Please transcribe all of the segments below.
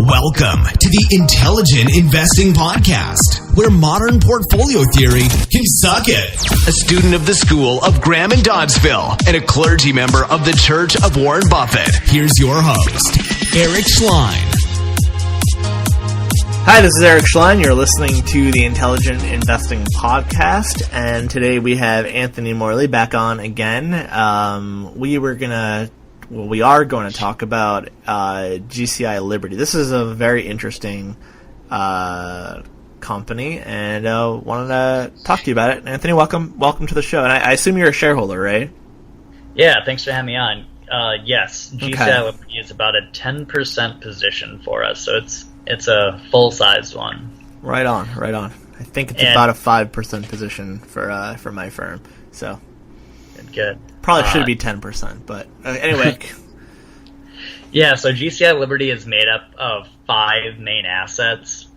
Welcome to the Intelligent Investing Podcast, where modern portfolio theory can suck it. A student of the School of Graham and Doddsville and a clergy member of the Church of Warren Buffett. Here's your host, Eric Schleien. Hi, this is Eric Schleien. You're listening to the Intelligent Investing Podcast, and today we have Anthony Morley back on again. We are going to talk about GCI Liberty. This is a very interesting company, and wanted to talk to you about it. Anthony, welcome to the show. And I assume you're a shareholder, right? Yeah, thanks for having me on. Yes, GCI Liberty is about a 10% position for us, so it's a full-sized one. Right on. I think it's about a 5% position for my firm. So good. Probably should be 10%, but anyway. Yeah, so GCI Liberty is made up of 5 main assets.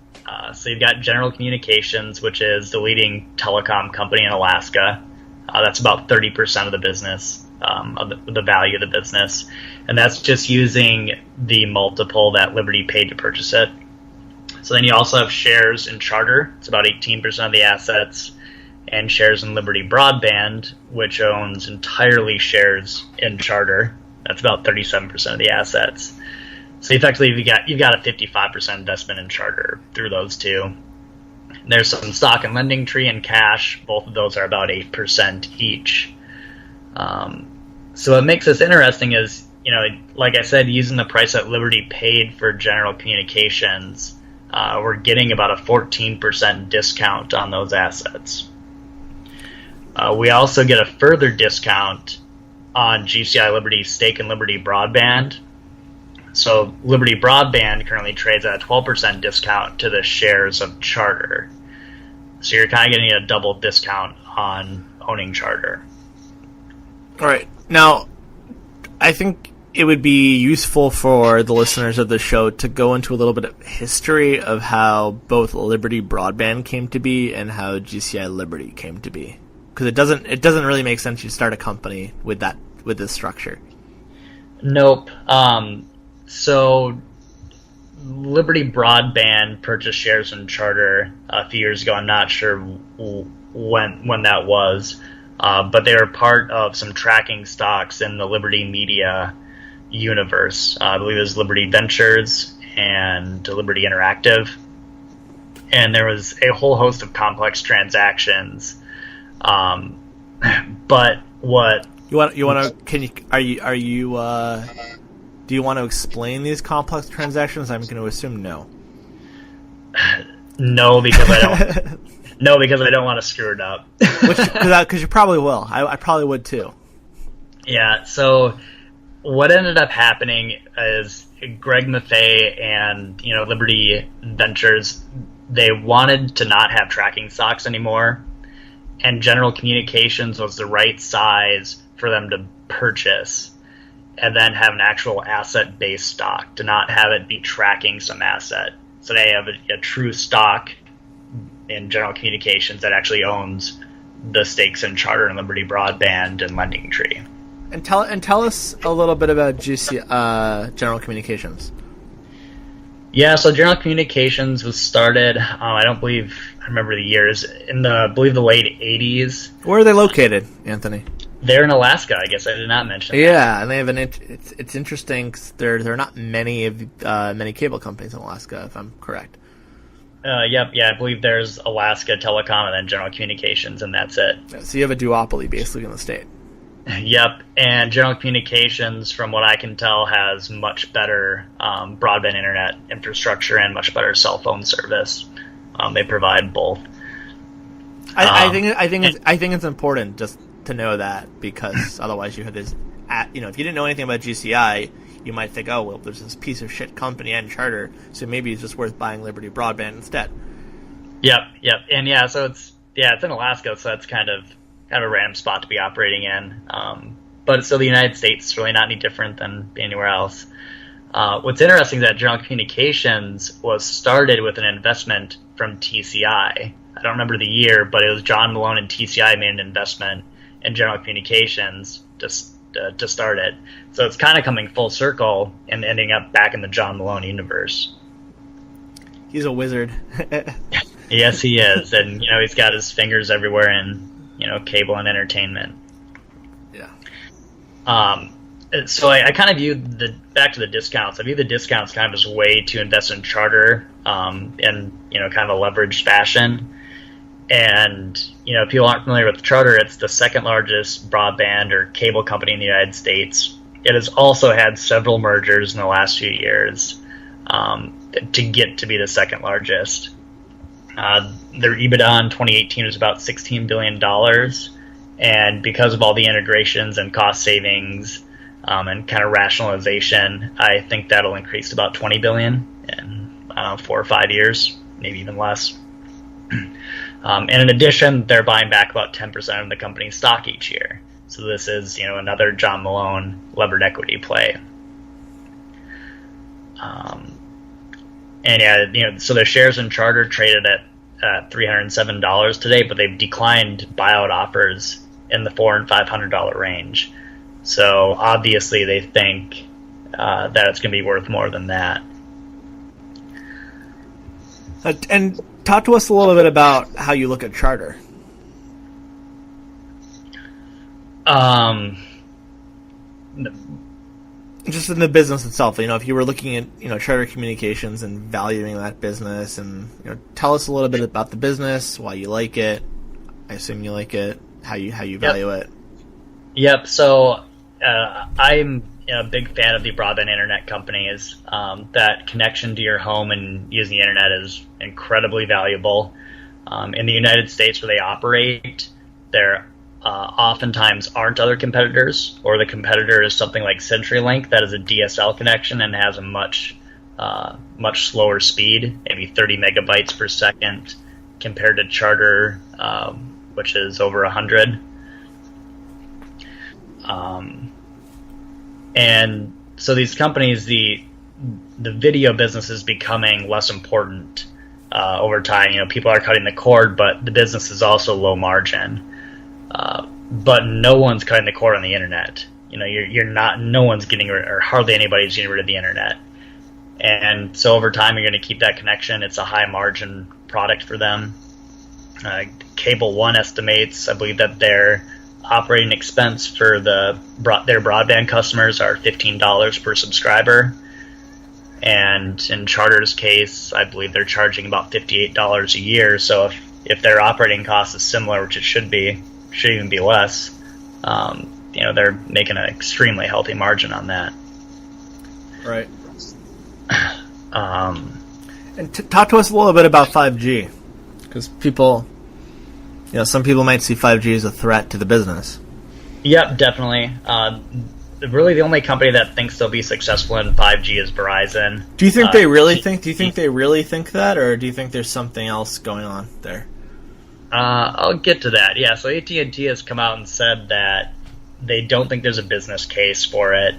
So you've got General Communications, which is the leading telecom company in Alaska. That's about 30% of the business, of the value of the business. And that's just using the multiple that Liberty paid to purchase it. So then you also have shares in Charter. It's about 18% of the assets. And shares in Liberty Broadband, which owns entirely shares in Charter. That's about 37% of the assets. So effectively, you've got a 55% investment in Charter through those two. There's some stock and lending tree and cash. Both of those are about 8% each. So what makes this interesting is, like I said, using the price that Liberty paid for General Communications, we're getting about a 14% discount on those assets. We also get a further discount on GCI Liberty's stake in Liberty Broadband. So Liberty Broadband currently trades at a 12% discount to the shares of Charter. So you're kind of getting a double discount on owning Charter. All right. Now, I think it would be useful for the listeners of the show to go into a little bit of history of how both Liberty Broadband came to be and how GCI Liberty came to be. Because it doesn't really make sense you start a company with this structure. Nope. So Liberty Broadband purchased shares in Charter a few years ago. I'm not sure when that was, but they were part of some tracking stocks in the Liberty Media universe. I believe it was Liberty Ventures and Liberty Interactive, and there was a whole host of complex transactions. But what do you want to explain these complex transactions? I'm going to assume no. No, because I don't. No, because I don't want to screw it up. Because you probably will. I probably would too. Yeah. So what ended up happening is Greg Maffei and Liberty Ventures, they wanted to not have tracking stocks anymore. And General Communications was the right size for them to purchase and then have an actual asset-based stock, to not have it be tracking some asset. So they have a true stock in General Communications that actually owns the stakes in Charter and Liberty Broadband and Lending Tree. And tell us a little bit about General Communications. Yeah, so General Communications was started, I remember the years, in I believe the late 80s. Where are they located, Anthony? They're in Alaska, I guess I did not mention that. Yeah, and they have it's interesting because there are not many cable companies in Alaska, if I'm correct. Yeah, I believe there's Alaska Telecom and then General Communications, and that's it. So you have a duopoly, basically, in the state. Yep, and General Communications, from what I can tell, has much better broadband internet infrastructure and much better cell phone service. They provide both. I think it's important just to know that, because otherwise you have this. If you didn't know anything about GCI, you might think, oh well, there's this piece of shit company and Charter, so maybe it's just worth buying Liberty Broadband instead. Yep, and so it's in Alaska, so that's kind of a random spot to be operating in. But still, the United States is really not any different than anywhere else. What's interesting is that General Communications was started with an investment from TCI. I don't remember the year, but it was John Malone and TCI made an investment in General Communications to start it. So it's kind of coming full circle and ending up back in the John Malone universe. He's a wizard. Yes, he is, and he's got his fingers everywhere in cable and entertainment. Yeah. So I kind of view back to the discounts. I view the discounts kind of as a way to invest in Charter, in kind of a leveraged fashion. And if people aren't familiar with Charter, it's the second largest broadband or cable company in the United States. It has also had several mergers in the last few years to get to be the second largest. Their EBITDA in 2018 was about $16 billion, and because of all the integrations and cost savings and kind of rationalization, I think that'll increase to about $20 billion in 4 or 5 years, maybe even less. And in addition, they're buying back about 10% of the company's stock each year. So this is, another John Malone levered equity play. So their shares in Charter traded at $307 today, but they've declined buyout offers in the $400 and $500 range. So obviously they think that it's going to be worth more than that. And talk to us a little bit about how you look at Charter. Just in the business itself, if you were looking at Charter Communications and valuing that business, and tell us a little bit about the business, why you like it. I assume you like it. How you value it. Yep. So I'm a big fan of the broadband internet companies. That connection to your home and using the internet is incredibly valuable. In the United States where they operate, there oftentimes aren't other competitors, or the competitor is something like CenturyLink that is a DSL connection and has a much slower speed, maybe 30 megabytes per second, compared to Charter, which is over 100. And so these companies, the video business is becoming less important over time. People are cutting the cord, but the business is also low margin. But no one's cutting the cord on the internet. No one's getting rid, or hardly anybody's getting rid of the internet. And so over time, you're going to keep that connection. It's a high margin product for them. Cable One estimates, I believe, that their operating expense for their broadband customers are $15 per subscriber. And in Charter's case, I believe they're charging about $58 a year. So if their operating cost is similar, which it should even be less, they're making an extremely healthy margin on that. Right. And talk to us a little bit about 5G, because people, some people might see 5G as a threat to the business. Yep, definitely. Really, the only company that thinks they'll be successful in 5G is Verizon. Do you think they really think? Do you think they really think that, or do you think there's something else going on there? I'll get to that. Yeah, so AT&T has come out and said that they don't think there's a business case for it.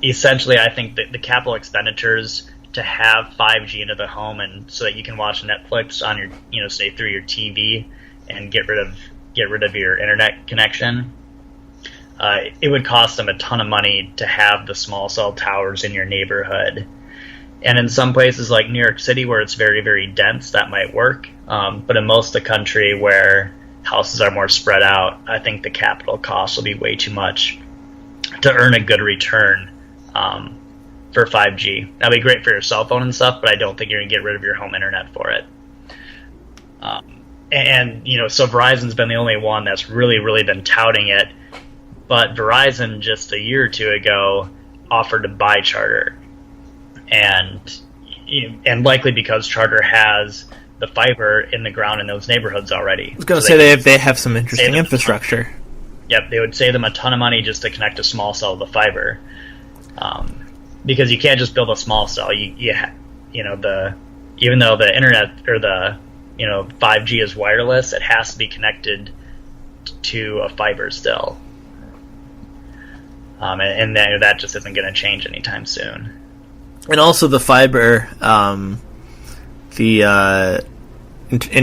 Essentially, I think that the capital expenditures to have 5G into the home, and so that you can watch Netflix on your, say through your TV, and get rid of your internet connection. It would cost them a ton of money to have the small cell towers in your neighborhood. And in some places like New York City, where it's very, very dense, that might work. But in most of the country where houses are more spread out, I think the capital cost will be way too much to earn a good return for 5G. That'll be great for your cell phone and stuff, but I don't think you're going to get rid of your home internet for it. So Verizon's been the only one that's really, really been touting it. But Verizon just a year or two ago offered to buy Charter. And likely because Charter has the fiber in the ground in those neighborhoods already. I was going to say they have some interesting infrastructure. Yep, they would save them a ton of money just to connect a small cell to the fiber. Because you can't just build a small cell. Even though the internet or the 5G is wireless, it has to be connected to a fiber still. And that just isn't going to change anytime soon. And also the fiber, in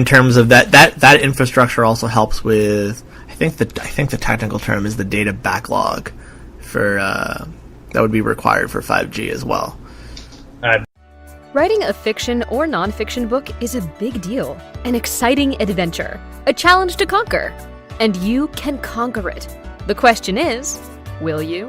terms of that infrastructure also helps with, I think the technical term is the data backlog for that would be required for 5G as well. Writing a fiction or nonfiction book is a big deal, an exciting adventure, a challenge to conquer. And you can conquer it. The question is, will you?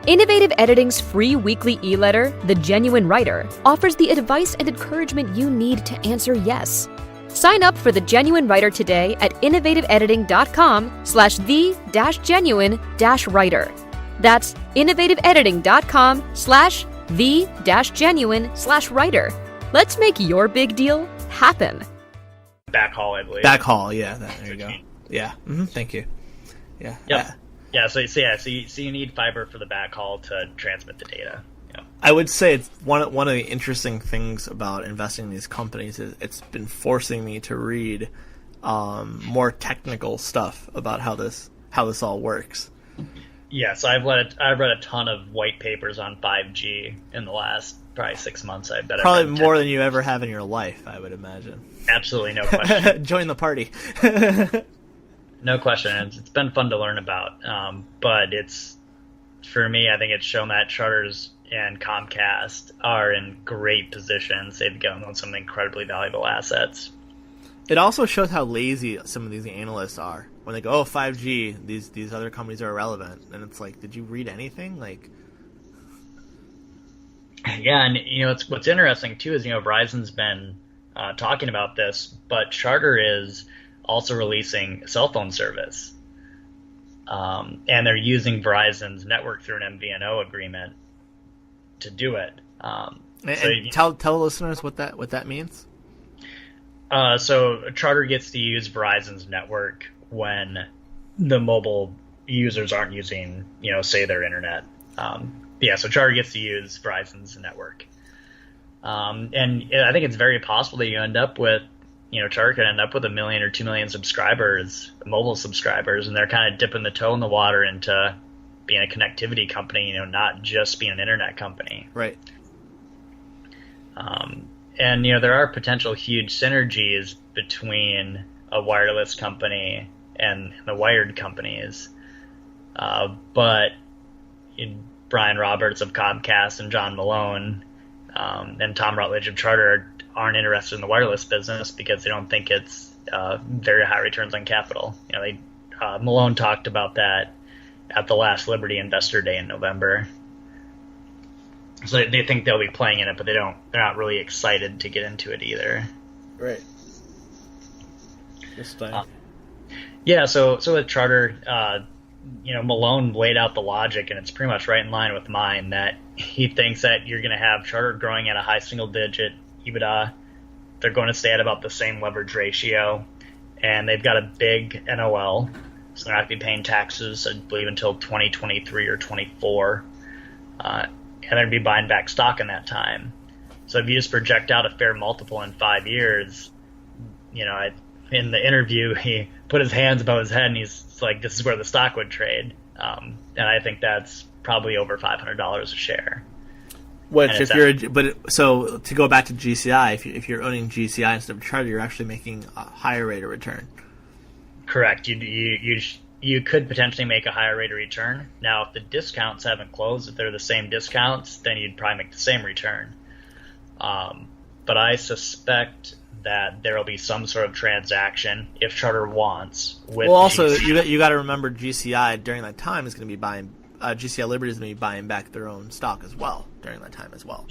Innovative Editing's free weekly e-letter, The Genuine Writer, offers the advice and encouragement you need to answer yes. Sign up for The Genuine Writer today at innovativeediting.com/the-genuine-writer. That's innovativeediting.com/the-genuine-writer. Let's make your big deal happen. Backhaul, I believe. Backhaul, yeah. There you go. Yeah. Thank you. Yeah. Yep. Yeah. So you need fiber for the backhaul to transmit the data. Yeah. I would say it's one of the interesting things about investing in these companies is it's been forcing me to read more technical stuff about how this all works. Yes, I've read a ton of white papers on 5G in the last probably 6 months. I bet probably more than you ever have in your life, I would imagine. Absolutely, no question. Join the party. No question. It's been fun to learn about, but for me, I think it's shown that Charters and Comcast are in great positions. They've gotten some incredibly valuable assets. It also shows how lazy some of these analysts are. When they go, oh, 5G, these other companies are irrelevant. And it's like, did you read anything? Like, yeah, and what's interesting too is Verizon's been talking about this, but Charter is also releasing a cell phone service, and they're using Verizon's network through an MVNO agreement to do it. Tell the listeners what that means. So Charter gets to use Verizon's network when the mobile users aren't using, say their internet. So Charter gets to use Verizon's network. And I think it's very possible that you end up with, Charter could end up with 1 million or 2 million subscribers, mobile subscribers, and they're kind of dipping the toe in the water into being a connectivity company, not just being an internet company. Right. And there are potential huge synergies between a wireless company and the wired companies. But Brian Roberts of Comcast and John Malone and Tom Rutledge of Charter aren't interested in the wireless business because they don't think it's very high returns on capital. Malone talked about that at the last Liberty Investor Day in November. So they think they'll be playing in it, but they're not really excited to get into it either. Right. This time. Yeah. So with Charter, Malone laid out the logic, and it's pretty much right in line with mine, that he thinks that you're going to have Charter growing at a high single-digit EBITDA. They're going to stay at about the same leverage ratio, and they've got a big NOL, so they're not going to be paying taxes, I believe, until 2023 or 24. And they're going to be buying back stock in that time. So if you just project out a fair multiple in 5 years, in the interview, he put his hands above his head and he's like, this is where the stock would trade. And I think that's probably over $500 a share. So to go back to GCI, if you're owning GCI instead of Charter, you're actually making a higher rate of return. Correct. You could potentially make a higher rate of return. Now, if the discounts haven't closed, if they're the same discounts, then you'd probably make the same return. But I suspect that there will be some sort of transaction if Charter wants. Also, you got to remember GCI during that time is going to be buying. GCI Liberty is going to be buying back their own stock as well during that time as well.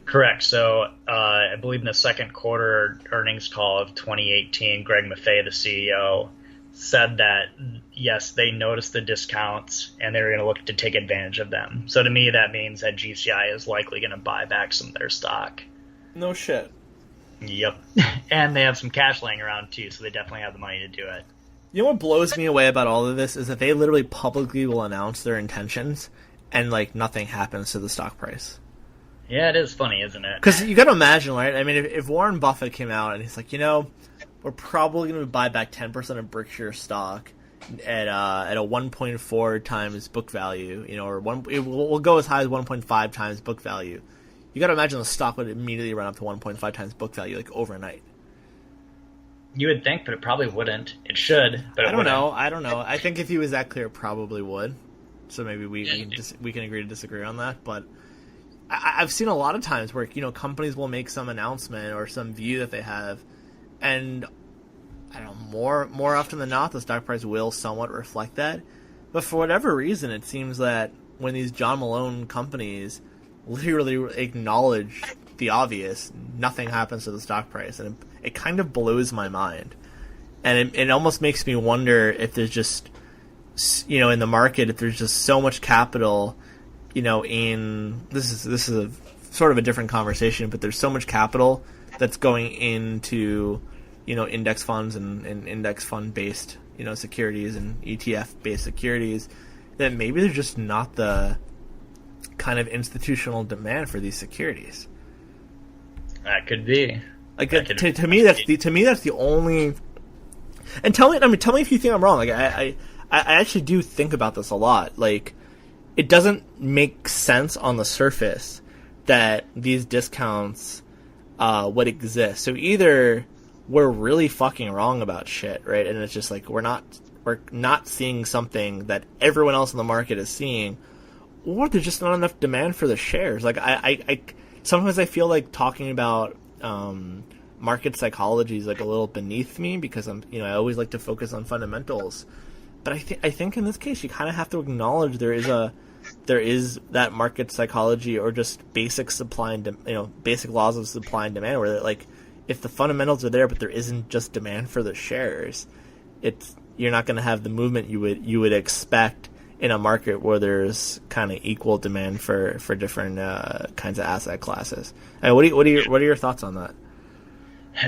Correct. So I believe in the second quarter earnings call of 2018, Greg Maffei, the CEO, said that, yes, they noticed the discounts and they were going to look to take advantage of them. So to me, that means that GCI is likely going to buy back some of their stock. No shit. Yep. And they have some cash laying around too, so they definitely have the money to do it. You know what blows me away about all of this is that they literally publicly will announce their intentions and nothing happens to the stock price. Yeah, it is funny, isn't it? Because you got to imagine, right? I mean, if Warren Buffett came out and he's like, we're probably going to buy back 10% of Berkshire stock at a 1.4 times book value, or we'll go as high as 1.5 times book value. You got to imagine the stock would immediately run up to 1.5 times book value, overnight. You would think, but it probably wouldn't. It should, but I don't know. I think if he was that clear, it probably would. So maybe we can agree to disagree on that. But I've seen a lot of times where, companies will make some announcement or some view that they have, and I don't know, more often than not, the stock price will somewhat reflect that. But for whatever reason, it seems that when these John Malone companies literally acknowledge the obvious, nothing happens to the stock price, and it kind of blows my mind. And it almost makes me wonder if there's just, in the market, if there's just so much capital, in this is a sort of a different conversation, but there's so much capital that's going into, index funds and index fund based, securities and ETF based securities, that maybe there's just not the kind of institutional demand for these securities. That could be. Like to me, that's the only. And tell me if you think I'm wrong. Like I actually do think about this a lot. Like, it doesn't make sense on the surface that these discounts would exist. So either we're really fucking wrong about shit, right? And it's just like we're not seeing something that everyone else in the market is seeing, or there's just not enough demand for the shares. Like I sometimes I feel like talking about market psychology is like a little beneath me, because I always like to focus on fundamentals. But I think in this case you kind of have to acknowledge there is that market psychology, or just basic supply and basic laws of supply and demand, where like if the fundamentals are there but there isn't just demand for the shares, you're not going to have the movement you would expect in a market where there's kind of equal demand for different kinds of asset classes. And what are your thoughts on that?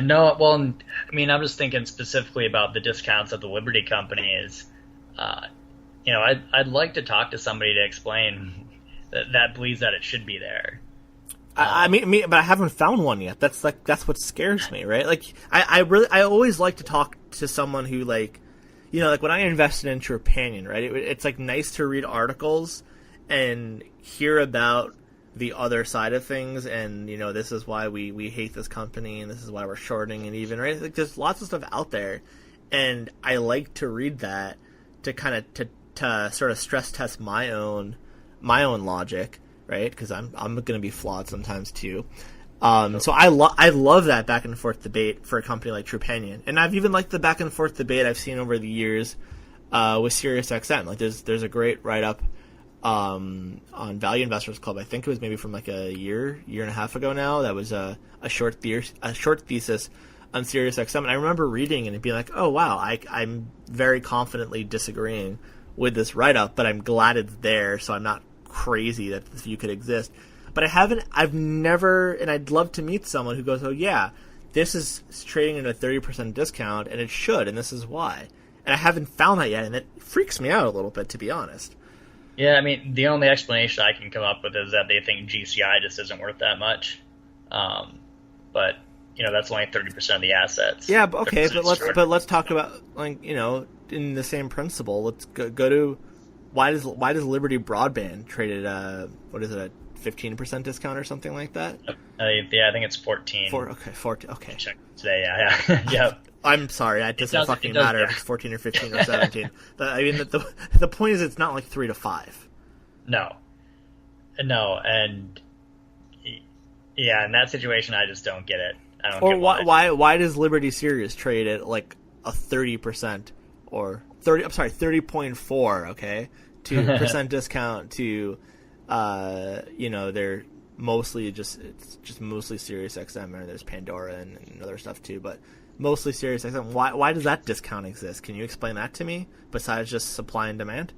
No, well, I mean, I'm just thinking specifically about the discounts that the Liberty company is. I'd like to talk to somebody to explain that believes that it should be there. I mean, but I haven't found one yet. That's what scares me, right? Like, I always like to talk to someone who, like, like when I invested in Trupanion, right? It's like nice to read articles and hear about the other side of things, and this is why we hate this company, and this is why we're shorting it, even, right? Like, there's lots of stuff out there, and I like to read that to kind of to sort of stress test my own logic, right? Because I'm going to be flawed sometimes too. So I love that back and forth debate for a company like Trupanion, and I've even liked the back and forth debate I've seen over the years with SiriusXM. Like, there's a great write up on Value Investors Club. I think it was maybe from like a year and a half ago now. That was a short thesis on SiriusXM, and I remember reading and being like, oh wow, I'm very confidently disagreeing with this write up, but I'm glad it's there, so I'm not crazy that this view could exist. But I've never, and I'd love to meet someone who goes, oh yeah, this is trading at a 30% discount, and it should, and this is why. And I haven't found that yet, and it freaks me out a little bit, to be honest. Yeah, I mean, the only explanation I can come up with is that they think GCI just isn't worth that much. But that's only 30% of the assets. Yeah, but okay, but let's talk about, like, in the same principle. Let's go to why does Liberty Broadband trade at what is it, a 15% discount or something like that? Yeah, I think it's 14. 14. Okay. Check today. Yeah. Yeah. I'm sorry. It doesn't fucking matter if it's 14 or 15 or 17. I mean, the point is, it's not like 3 to 5. No, and yeah, in that situation, I just don't get it. I don't. Or why does Liberty Sirius trade at like a 30% or 30? I'm sorry, 30.4. Okay, 2% discount to, they're mostly just mostly SiriusXM, and there's Pandora and other stuff too, but mostly SiriusXM. Why does that discount exist? Can you explain that to me? Besides just supply and demand.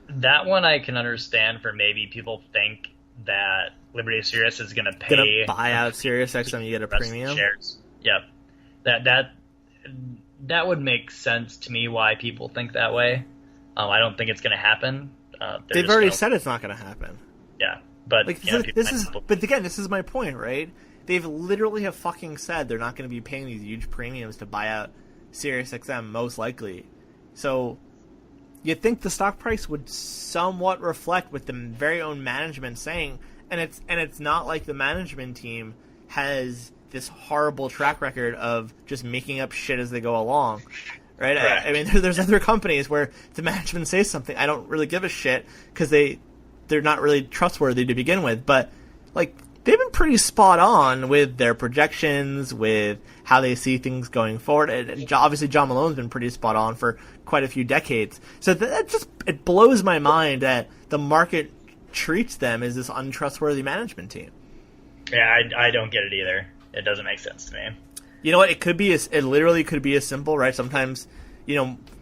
That one I can understand, for maybe people think that Liberty Sirius is going to buy out SiriusXM, you get a premium. Shares. Yep. That would make sense to me why people think that way. I don't think it's going to happen. They've already said it's not going to happen. Yeah, but like, but again, this is my point, right? They've literally have fucking said they're not going to be paying these huge premiums to buy out SiriusXM, most likely. So you'd think the stock price would somewhat reflect with the very own management saying, and it's not like the management team has this horrible track record of just making up shit as they go along, right? I mean, there's other companies where the management says something, I don't really give a shit, because they're not really trustworthy to begin with. But like they've been pretty spot on with their projections, with how they see things going forward. And obviously, John Malone's been pretty spot on for quite a few decades. So it blows my mind that the market treats them as this untrustworthy management team. Yeah, I don't get it either. It doesn't make sense to me. You know what? It literally could be as simple, right? Sometimes,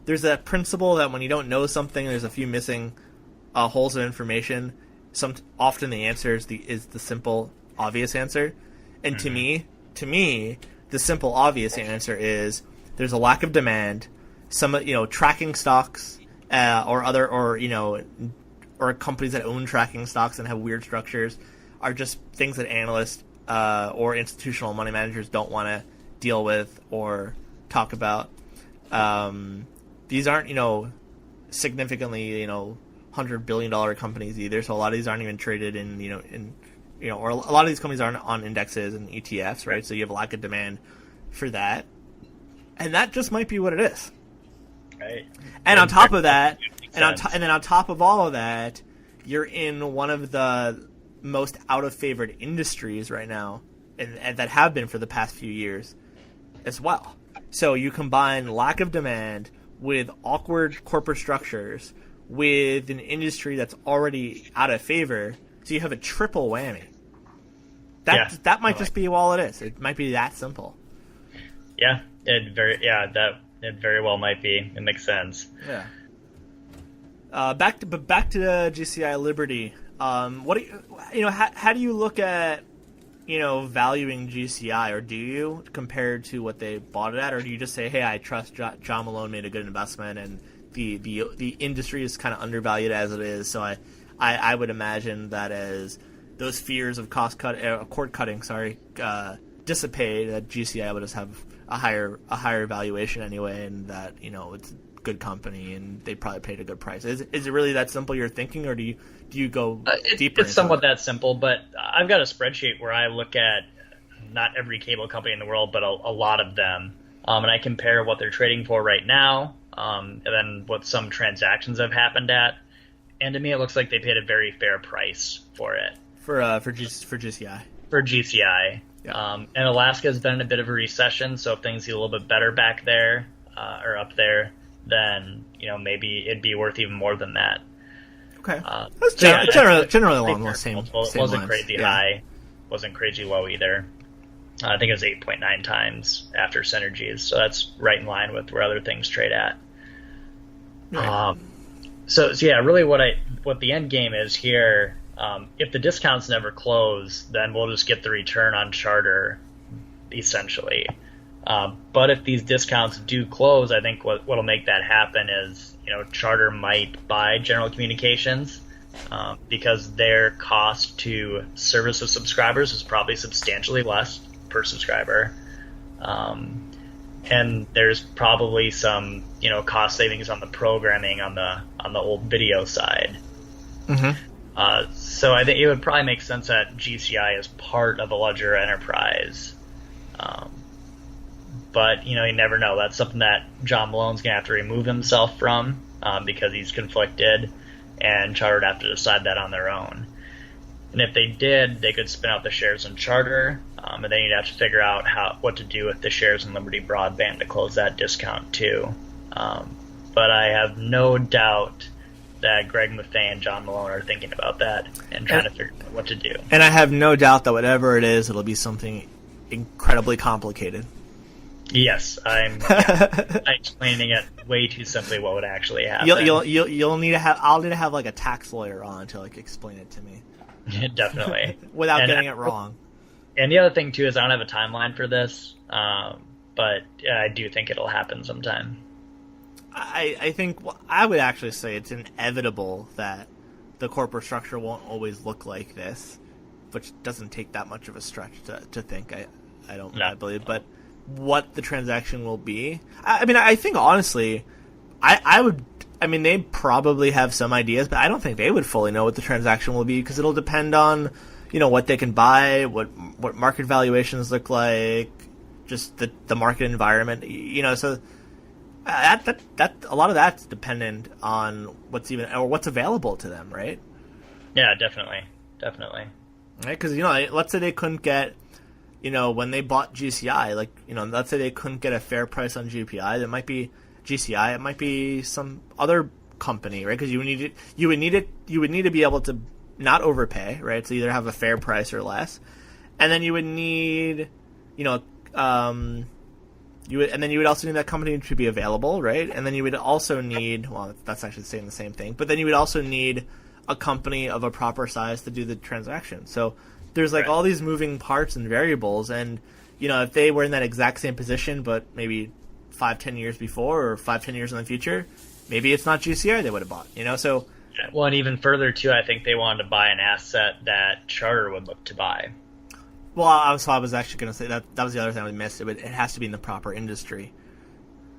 there's that principle that when you don't know something, there's a few missing holes of information. Often the answer is the simple, obvious answer. And to me, the simple, obvious answer is there's a lack of demand. Some tracking stocks or companies that own tracking stocks and have weird structures are just things that analysts or institutional money managers don't want to deal with or talk about. These aren't significantly $100 billion companies either. So a lot of these aren't even traded or a lot of these companies aren't on indexes and ETFs, right? So you have a lack of demand for that, and that just might be what it is. Right. And on top of that, and then on top of all of that, you're in one of the most out of favored industries right now, and that have been for the past few years as well. So you combine lack of demand with awkward corporate structures with an industry that's already out of favor, so you have a triple whammy. That might just be all it is. It might be that simple. Yeah, it very well might be. It makes sense. Yeah. Back to GCI Liberty. What do how do you look at valuing GCI, or do you, compared to what they bought it at, or do you just say, hey, I trust John Malone made a good investment and the industry is kind of undervalued as it is, so I would imagine that as those fears of cord cutting dissipate, that GCI would just have a higher valuation anyway, and that it's a good company and they probably paid a good price. Is it really that simple you're thinking, or do you go deeper? It's somewhat that simple, but I've got a spreadsheet where I look at not every cable company in the world, but a lot of them, and I compare what they're trading for right now, and then what some transactions have happened at, and to me it looks like they paid a very fair price for it. For GCI. For GCI. Yeah. And Alaska has been in a bit of a recession, so if things get a little bit better back there, or up there, then maybe it'd be worth even more than that. Okay. That's generally along the same It wasn't lines. Crazy high, wasn't crazy low either. I think it was 8.9 times after synergies, so that's right in line with where other things trade at. Right. So yeah, really what the end game is here. If the discounts never close, then we'll just get the return on Charter, essentially. But if these discounts do close, I think what'll make that happen is, Charter might buy General Communications, because their cost to service the subscribers is probably substantially less per subscriber. And there's probably some, cost savings on the programming on the old video side. Mm-hmm. So I think it would probably make sense that GCI is part of a larger enterprise. But, you never know. That's something that John Malone's going to have to remove himself from, because he's conflicted, and Charter would have to decide that on their own. And if they did, they could spin out the shares in Charter, and then you'd have to figure out what to do with the shares in Liberty Broadband to close that discount too. But I have no doubt that Greg Maffei and John Malone are thinking about that and trying to figure out what to do. And I have no doubt that whatever it is, it'll be something incredibly complicated. Yes, I'm explaining it way too simply what would actually happen. I'll need to have like a tax lawyer on to explain it to me. Definitely. Without getting it wrong. And the other thing too is I don't have a timeline for this, but I do think it'll happen sometime. I think I would actually say it's inevitable that the corporate structure won't always look like this, which doesn't take that much of a stretch to think. I believe, but what the transaction will be. I think honestly, they probably have some ideas, but I don't think they would fully know what the transaction will be, because it'll depend on, what they can buy, what market valuations look like, just the market environment, so that a lot of that's dependent on what's available to them, right? Yeah, definitely. right? Because let's say they couldn't get, when they bought GCI, let's say they couldn't get a fair price on GPI. That might be GCI. It might be some other company, right? Because you would need to be able to not overpay, right? So either have a fair price or less, and then you would need, and then you would also need that company to be available, right? And then you would also need, well, that's actually saying the same thing, but then you would also need a company of a proper size to do the transaction. So there's all these moving parts and variables, and if they were in that exact same position, but maybe 5-10 years before or 5-10 years in the future, maybe it's not GCI they would have bought. So. Well, and even further too, I think they wanted to buy an asset that Charter would look to buy. Well, I was actually going to say that was the other thing we missed. It has to be in the proper industry.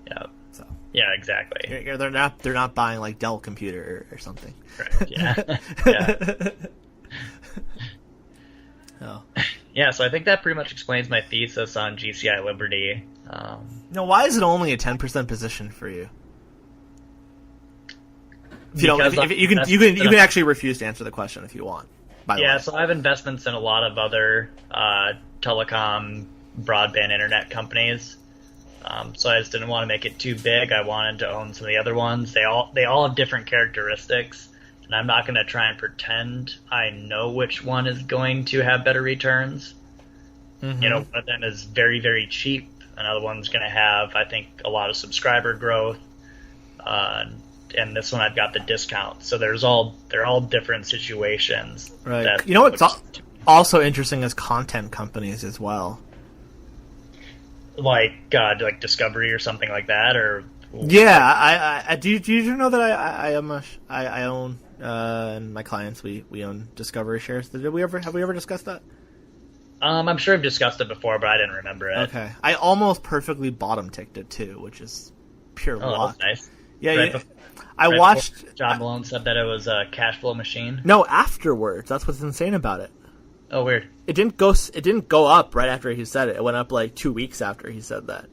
Yeah. So. Yeah, exactly. They're not buying like Dell computer or something. Right. Yeah. Yeah. Oh. Yeah. So I think that pretty much explains my thesis on GCI Liberty. Now, why is it only a 10% position for you? If you can actually refuse to answer the question if you want. Yeah, so I have investments in a lot of other telecom, broadband internet companies. So I just didn't want to make it too big. I wanted to own some of the other ones. They all have different characteristics, and I'm not going to try and pretend I know which one is going to have better returns. Mm-hmm. One of them is very, very cheap. Another one's going to have, I think, a lot of subscriber growth. And this one I've got the discount. So they're all different situations. Right. What's also interesting is content companies as well. Like Discovery or something like that, or yeah. I do you know that I own and my clients we own Discovery shares. Have we ever discussed that? I'm sure I've discussed it before, but I didn't remember it. Okay. I almost perfectly bottom ticked it too, which is pure luck. That's nice. Yeah, I watched. John Malone said that it was a cash flow machine. No, afterwards. That's what's insane about it. Oh, weird. It didn't go up right after he said it. It went up like 2 weeks after he said that.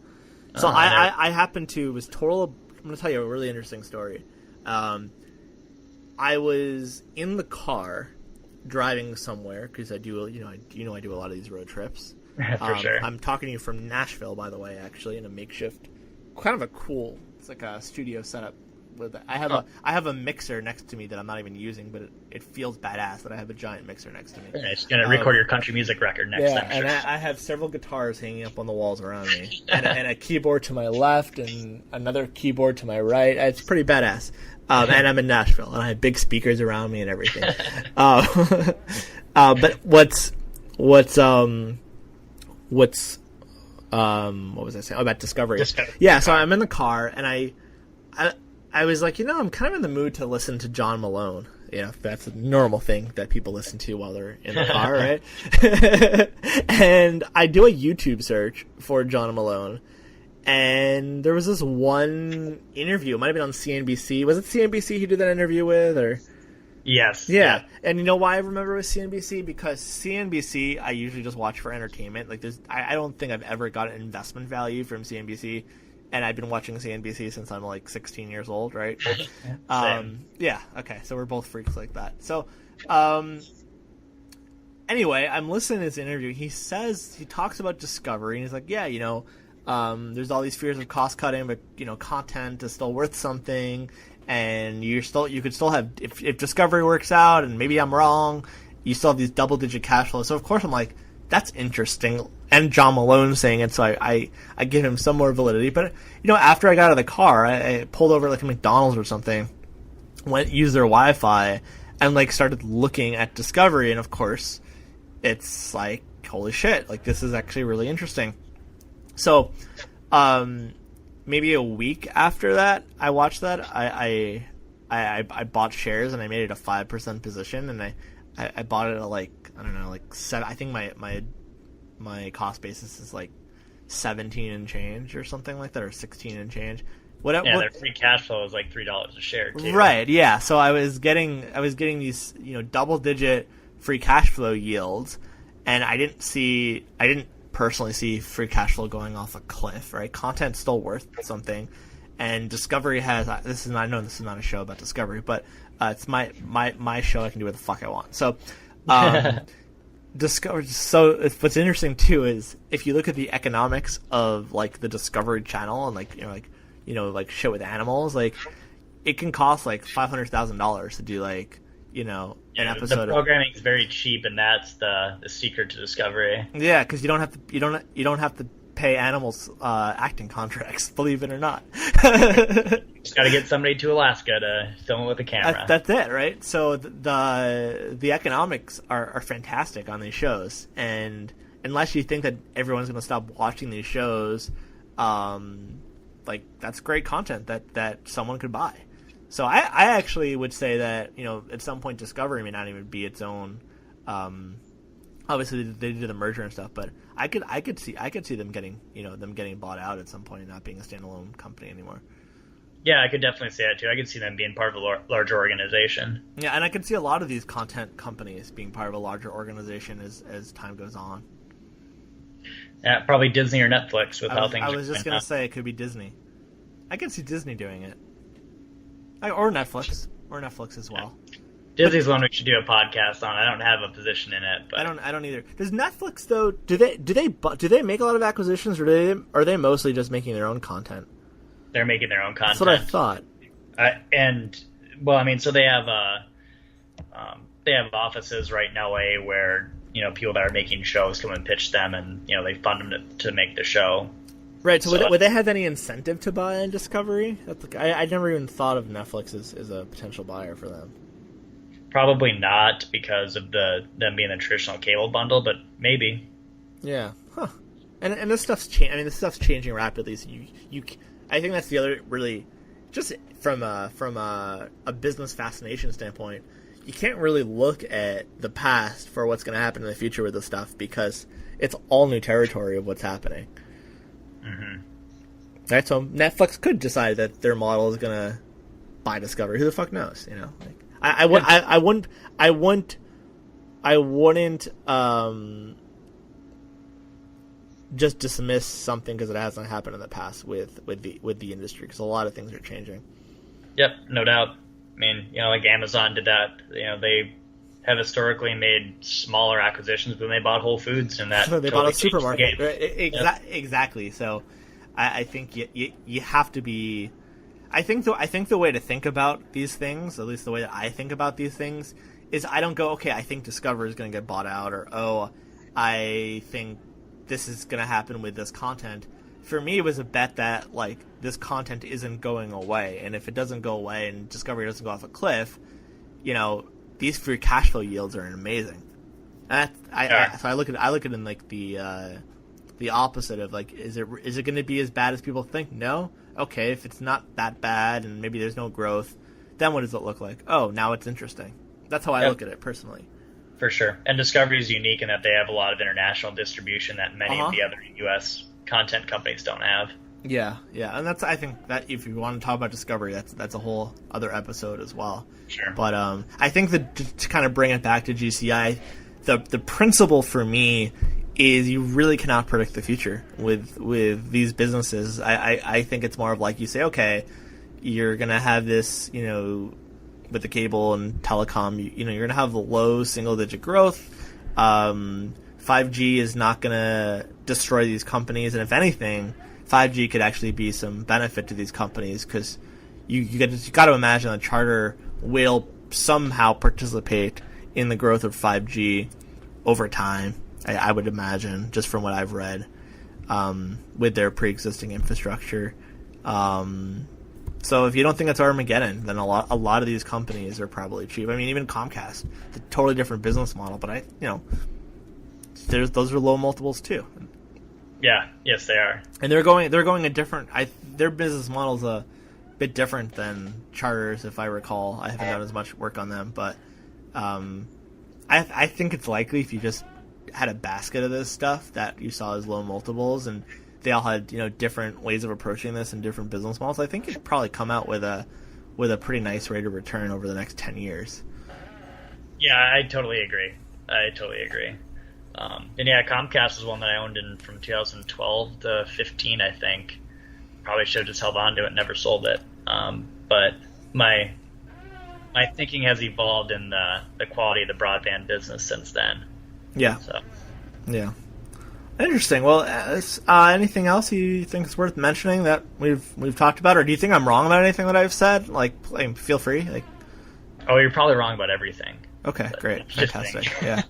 So I happened to was total. I'm going to tell you a really interesting story. I was in the car driving somewhere because I do I do a lot of these road trips. For sure. I'm talking to you from Nashville, by the way, actually, in a makeshift, kind of a cool. It's like a studio setup. I have a mixer next to me that I'm not even using, but it feels badass that I have a giant mixer next to me. Yeah, it's gonna record your country music record next time. And I have several guitars hanging up on the walls around me, and a keyboard to my left, and another keyboard to my right. It's pretty badass. And I'm in Nashville, and I have big speakers around me and everything. But what was I saying? Oh, about Discovery. Yeah, so I'm in the car, and I was like, I'm kind of in the mood to listen to John Malone. That's a normal thing that people listen to while they're in the car, right? And I do a YouTube search for John Malone, and there was this one interview. It might have been on CNBC. Was it CNBC he did that interview with, or? Yes. Yeah. And you know why I remember it was CNBC? Because CNBC, I usually just watch for entertainment. Like, I don't think I've ever got an investment value from CNBC. And I've been watching CNBC since I'm like 16 years old, right? Yeah, okay, so we're both freaks like that. So, anyway, I'm listening to this interview. He talks about Discovery, and he's like, yeah, there's all these fears of cost cutting, but content is still worth something, and you could still have if Discovery works out, and maybe I'm wrong, you still have these double-digit cash flows. So of course I'm like, that's interesting. And John Malone saying it, so I give him some more validity. But after I got out of the car, I pulled over like a McDonald's or something, used their Wi-Fi, and started looking at Discovery. And of course, it's like, holy shit! Like, this is actually really interesting. So, maybe a week after that, I watched that. I bought shares and I made it a 5% position, and I bought it at 7. I think my cost basis is like 17 and change or something like that, or 16 and change. Their free cash flow is like $3 a share too. Right, yeah. So I was getting these double-digit free cash flow yields, and I didn't personally see free cash flow going off a cliff. Right, content's still worth something, and Discovery has this is not a show about Discovery, but it's my show. I can do what the fuck I want. So. Discovery. So what's interesting too is if you look at the economics of like the Discovery Channel and like shit with animals, like it can cost like $500,000 to do like an episode. The programming is very cheap, and that's the secret to Discovery. Yeah, because you don't have to pay animals acting contracts, believe it or not. Just got to get somebody to Alaska to film it with a camera. That's it, right? So the economics are fantastic on these shows, and unless you think that everyone's going to stop watching these shows, like that's great content that someone could buy. So I actually would say that at some point Discovery may not even be its own. Obviously they do the merger and stuff, but I could see them getting bought out at some point and not being a standalone company anymore. Yeah, I could definitely see that too. I could see them being part of a larger organization. Yeah, and I could see a lot of these content companies being part of a larger organization as time goes on. Yeah, probably Disney or Netflix with how things are. I was just going to say it could be Disney. I could see Disney doing it. Or Netflix as well. Disney's one we should do a podcast on. I don't have a position in it, but I don't either. Does Netflix though? Do they make a lot of acquisitions, or are they mostly just making their own content? They're making their own content. That's what I thought. So they have offices right in LA where people that are making shows come and pitch them, and they fund them to make the show. Right. So would they have any incentive to buy in Discovery? I never even thought of Netflix as a potential buyer for them. Probably not because of them being the traditional cable bundle, but maybe. Yeah. Huh. And this stuff's changing. I mean, this stuff's changing rapidly. So I think that's the other really, just from a business fascination standpoint, you can't really look at the past for what's going to happen in the future with this stuff because it's all new territory of what's happening. Mm-hmm. Right. So Netflix could decide that their model is going to buy Discovery. Who the fuck knows? I wouldn't just dismiss something because it hasn't happened in the past with the industry, because a lot of things are changing. Yep, no doubt. I mean, like Amazon did that. They have historically made smaller acquisitions when they bought Whole Foods, and that they bought a supermarket. Right? Exactly. So I think you have to be. I think the way to think about these things, at least the way that I think about these things, is I don't go, okay, I think Discovery is going to get bought out, or I think this is going to happen with this content. For me, it was a bet that like this content isn't going away, and if it doesn't go away and Discovery doesn't go off a cliff, these free cash flow yields are amazing. And so I look at it in like the opposite of like, is it going to be as bad as people think? No. Okay, if it's not that bad and maybe there's no growth, then what does it look like? Oh, now it's interesting. That's how I look at it personally. For sure. And Discovery is unique in that they have a lot of international distribution that many of the other U.S. content companies don't have. Yeah, and I think that if you want to talk about Discovery, that's a whole other episode as well. Sure. But I think that to kind of bring it back to GCI, the principle for me is you really cannot predict the future with these businesses. I think it's more of like you say, okay, you're going to have this, with the cable and telecom, you're going to have low single-digit growth. 5G is not going to destroy these companies, and if anything, 5G could actually be some benefit to these companies, because you got to imagine that Charter will somehow participate in the growth of 5G over time. I would imagine, just from what I've read, with their pre-existing infrastructure. So if you don't think that's Armageddon, then a lot of these companies are probably cheap. I mean, even Comcast, it's a totally different business model, but those are low multiples too. Yeah, yes, they are. And they're going a different. Their business model's a bit different than Charter's, if I recall. I haven't done as much work on them, but I think it's likely if you just had a basket of this stuff that you saw as low multiples, and they all had different ways of approaching this and different business models, I think you'd probably come out with a pretty nice rate of return over the next 10 years. Yeah, I totally agree. And yeah, Comcast is one that I owned from 2012 to 15, I think. Probably should have just held on to it and never sold it. But my thinking has evolved in the quality of the broadband business since then. Yeah. So. Yeah. Interesting. Well, anything else you think is worth mentioning that we've talked about, or do you think I'm wrong about anything that I've said? Like, feel free. Like, oh, you're probably wrong about everything. Okay, great, fantastic. Yeah.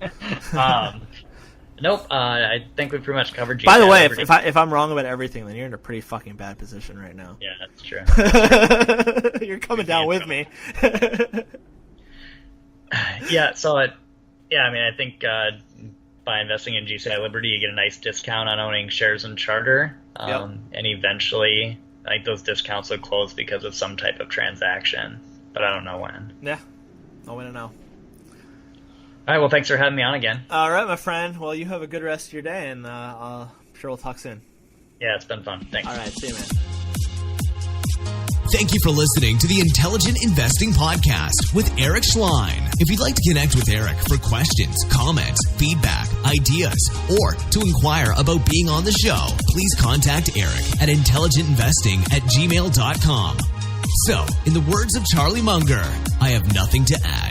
Nope. I think we've pretty much covered. GCI By the way, Liberty. if I'm wrong about everything, then you're in a pretty fucking bad position right now. Yeah, that's true. You're coming down with me. Yeah. So, I mean, I think by investing in GCI Liberty, you get a nice discount on owning shares in Charter, and eventually, I think those discounts will close because of some type of transaction, but I don't know when. Yeah, no way to know. All right, well, thanks for having me on again. All right, my friend. Well, you have a good rest of your day, and I'm sure we'll talk soon. Yeah, it's been fun. Thanks. All right, see you, man. Thank you for listening to the Intelligent Investing Podcast with Eric Schleien. If you'd like to connect with Eric for questions, comments, feedback, ideas, or to inquire about being on the show, please contact Eric at intelligentinvesting@gmail.com. So, in the words of Charlie Munger, I have nothing to add.